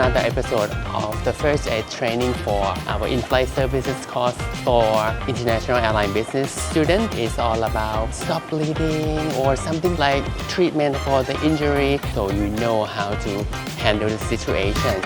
another episode of the first aid training for our in-flight services course for international airline business students. It's all about stop bleeding or something like treatment for the injury, so you know how to handle the situation.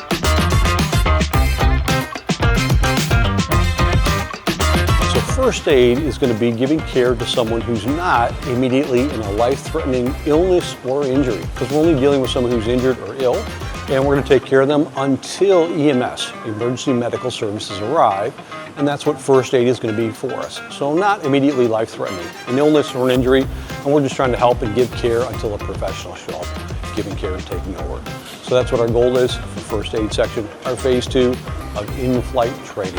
So first aid is going to be giving care to someone who's not immediately in a life-threatening illness or injury, because we're only dealing with someone who's injured or ill, and we're going to take care of them until EMS, emergency medical services, arrive, and that's what first aid is going to be for us. So not immediately life-threatening, an illness or an injury, and we're just trying to help and give care until a professional show up, giving care and taking over. So that's what our goal is for first aid section, our phase 2 of in-flight training.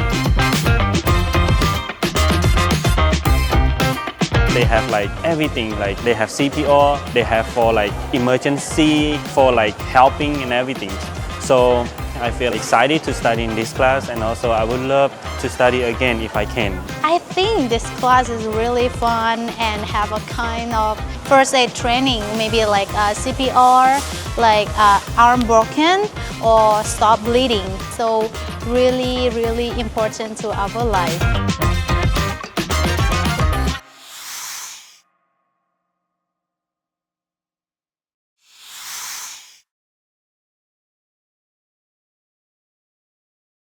They have like everything, like they have CPR, they have for like emergency, for like helping and everything. So I feel excited to study in this class, and also I would love to study again if I can. I think this class is really fun and have a kind of first aid training, maybe like CPR, like arm broken or stop bleeding. So really, really important to our life.